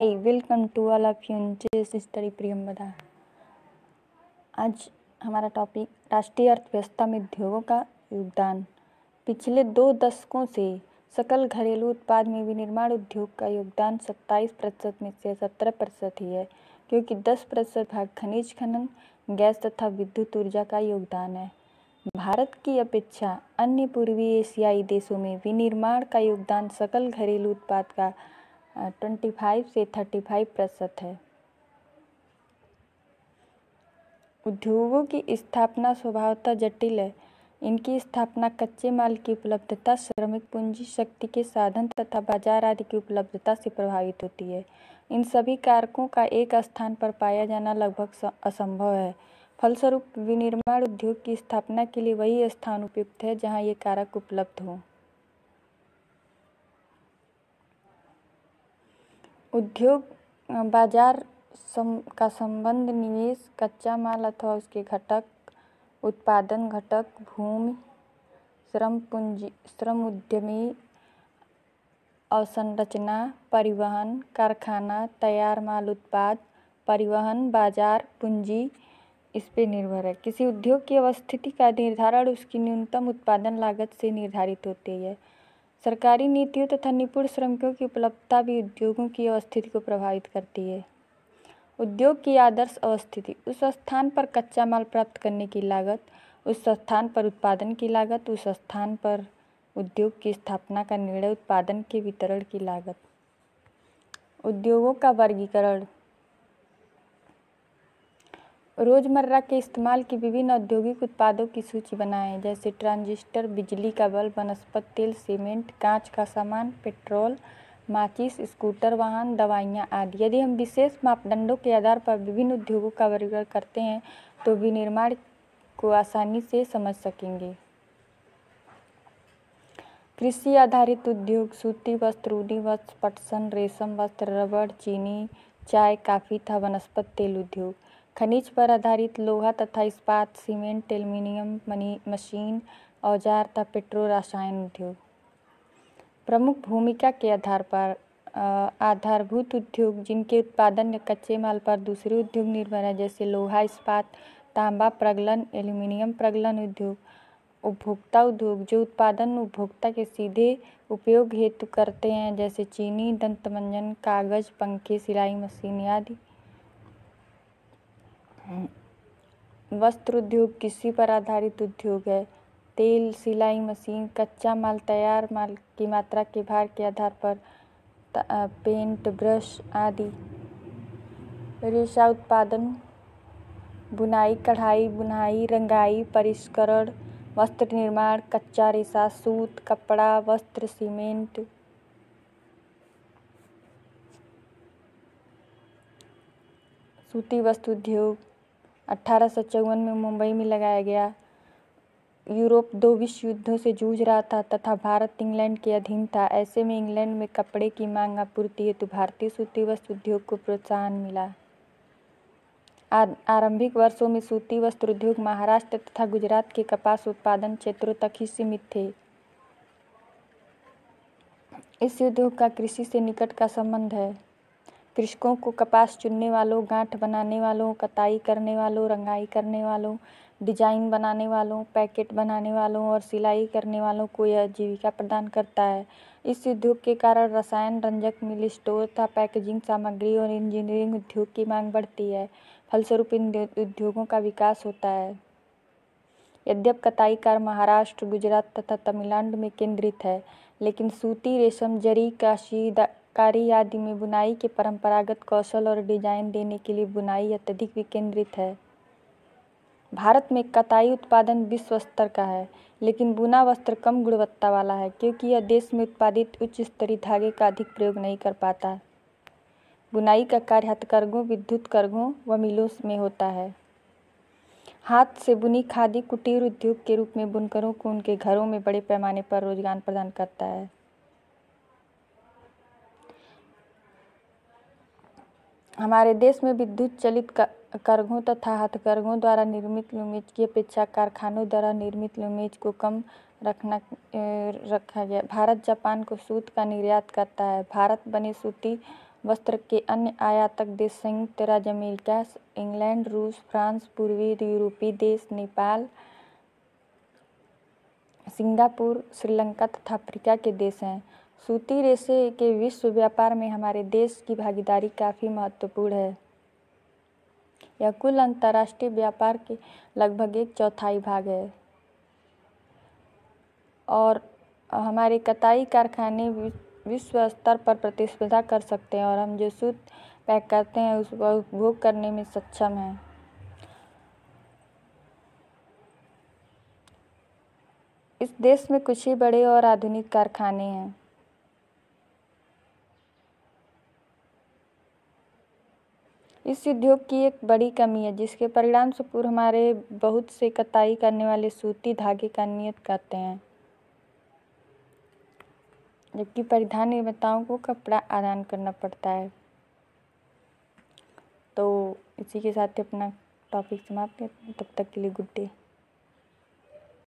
Welcome to all of you in study Priyamvada. आज हमारा topic राष्ट्रीय अर्थव्यवस्था में उद्योगों का योगदान। पिछले 2 दशकों से सकल घरेलू उत्पाद में विनिर्माण उद्योग का योगदान 27% में से 17% ही है, क्योंकि 10% भाग खनिज खनन, गैस तथा विद्युत ऊर्जा का योगदान है। भारत की अपेक्षा अन्य पूर्वी एशियाई देशों में विनिर्माण का योगदान सकल घरेलू उत्पाद का 25 से 35% है। उद्योगों की स्थापना स्वभावतः जटिल है। इनकी स्थापना कच्चे माल की उपलब्धता, श्रमिक पूंजी, शक्ति के साधन तथा बाजार आदि की उपलब्धता से प्रभावित होती है। इन सभी कारकों का एक स्थान पर पाया जाना लगभग असंभव है। फलस्वरूप विनिर्माण उद्योग की स्थापना के लिए वही स्थान उपयुक्त है जहाँ ये कारक उपलब्ध हों। उद्योग बाजार का संबंध निवेश, कच्चा माल अथवा उसके घटक, उत्पादन घटक, भूमि, श्रम पूंजी, श्रम उद्यमी, अवसंरचना, परिवहन, कारखाना, तैयार माल उत्पाद, परिवहन, बाजार, पूंजी इस पे निर्भर है। किसी उद्योग की अवस्थिति का निर्धारण उसकी न्यूनतम उत्पादन लागत से निर्धारित होती है। सरकारी नीतियों तथा निपुण श्रमिकों की उपलब्धता भी उद्योगों की अवस्थिति को प्रभावित करती है। उद्योग की आदर्श अवस्थिति: उस स्थान पर कच्चा माल प्राप्त करने की लागत, उस स्थान पर उत्पादन की लागत, उस स्थान पर उद्योग की स्थापना का निर्णय, उत्पादन के वितरण की लागत। उद्योगों का वर्गीकरण: रोजमर्रा के इस्तेमाल की विभिन्न औद्योगिक उत्पादों की सूची बनाएं, जैसे ट्रांजिस्टर, बिजली का बल्ब, वनस्पति तेल, सीमेंट, कांच का सामान, पेट्रोल, माचिस, स्कूटर, वाहन, दवाइयाँ आदि। यदि हम विशेष मापदंडों के आधार पर विभिन्न उद्योगों का वर्गीकरण करते हैं तो विनिर्माण को आसानी से समझ सकेंगे। कृषि आधारित उद्योग: सूती वस्त्र, ऊनी वस्त्र, पटसन, रेशम वस्त्र, रबड़, चीनी, चाय, कॉफी तथा वनस्पति तेल उद्योग। खनिज पर आधारित लोहा तथा इस्पात, सीमेंट, एल्यूमीनियम, मशीन, औजार तथा पेट्रो रसायन उद्योग। प्रमुख भूमिका के आधार पर आधारभूत उद्योग, जिनके उत्पादन या कच्चे माल पर दूसरे उद्योग निर्भर है, जैसे लोहा, इस्पात, तांबा प्रगलन, एल्यूमीनियम प्रगलन उद्योग। उपभोक्ता उद्योग, जो उत्पादन उपभोक्ता के सीधे उपयोग हेतु करते हैं, जैसे चीनी, दंतमंजन, कागज, पंखे, सिलाई मशीन आदि। वस्त्र उद्योग कृषि पर आधारित उद्योग है। तेल, सिलाई मशीन, कच्चा माल, तैयार माल की मात्रा के भार के आधार पर पेंट, ब्रश आदि। रेशा उत्पादन, बुनाई, कढ़ाई, बुनाई, रंगाई, परिष्करण, वस्त्र निर्माण, कच्चा रेशा, सूत, कपड़ा, वस्त्र, सीमेंट। सूती वस्त्र उद्योग 1854 में मुंबई में लगाया गया। यूरोप 2 विश्व युद्धों से जूझ रहा था तथा भारत इंग्लैंड के अधीन था। ऐसे में इंग्लैंड में कपड़े की मांग आपूर्ति हेतु भारतीय सूती वस्त्र उद्योग को प्रोत्साहन मिला। आरंभिक वर्षों में सूती वस्त्र उद्योग महाराष्ट्र तथा गुजरात के कपास उत्पादन क्षेत्रों तक ही सीमित थे। इस उद्योग का कृषि से निकट का संबंध है। कृषकों को कपास चुनने वालों, गांठ बनाने वालों, कताई करने वालों, रंगाई करने वालों, डिजाइन बनाने वालों, पैकेट बनाने वालों और सिलाई करने वालों को यह जीविका प्रदान करता है। इस उद्योग के कारण रसायन, रंजक, मिल स्टोर तथा पैकेजिंग सामग्री और इंजीनियरिंग उद्योग की मांग बढ़ती है। फलस्वरूप इन उद्योगों का विकास होता है। यद्यपि कताई कार्य महाराष्ट्र, गुजरात तथा तमिलनाडु में केंद्रित है, लेकिन सूती, रेशम, जरी, काशीकारी आदि में बुनाई के परंपरागत कौशल और डिजाइन देने के लिए बुनाई अत्यधिक विकेंद्रित है। भारत में कताई उत्पादन विश्व स्तर का है, लेकिन बुना वस्त्र कम गुणवत्ता वाला है, क्योंकि यह देश में उत्पादित उच्च स्तरीय धागे का अधिक प्रयोग नहीं कर पाता। बुनाई का कार्य हथकरघों, विद्युत करघों व मिलों में होता है। हाथ से बुनी खादी कुटीर उद्योग के रूप में बुनकरों को उनके घरों में बड़े पैमाने पर रोजगार प्रदान करता है। हमारे देश में विद्युत चलित करघों तथा हथकरघों द्वारा निर्मित लुमेज की अपेक्षा कारखानों द्वारा निर्मित लुमेज को कम रखा गया। भारत जापान को सूत का निर्यात करता है। भारत बने सूती वस्त्र के अन्य आयातक देश संयुक्त राज्य अमेरिका, इंग्लैंड, रूस, फ्रांस, पूर्वी यूरोपीय देश, नेपाल, सिंगापुर, श्रीलंका तथा अफ्रीका के देश हैं। सूती रेशे के विश्व व्यापार में हमारे देश की भागीदारी काफ़ी महत्वपूर्ण है। यह कुल अंतर्राष्ट्रीय व्यापार के लगभग 1/4 भाग है और हमारे कताई कारखाने विश्व स्तर पर प्रतिस्पर्धा कर सकते हैं और हम जो सूत पैक करते हैं उसका उपभोग करने में सक्षम हैं। इस देश में कुछ ही बड़े और आधुनिक कारखाने हैं। इस उद्योग की एक बड़ी कमी है जिसके परिणाम स्वरूप हमारे बहुत से कताई करने वाले सूती धागे का निर्यात करते हैं, जबकि परिधान निर्माताओं को कपड़ा आदान करना पड़ता है। तो इसी के साथ अपना टॉपिक समाप्त करते हैं। तब तक के लिए गुड डे।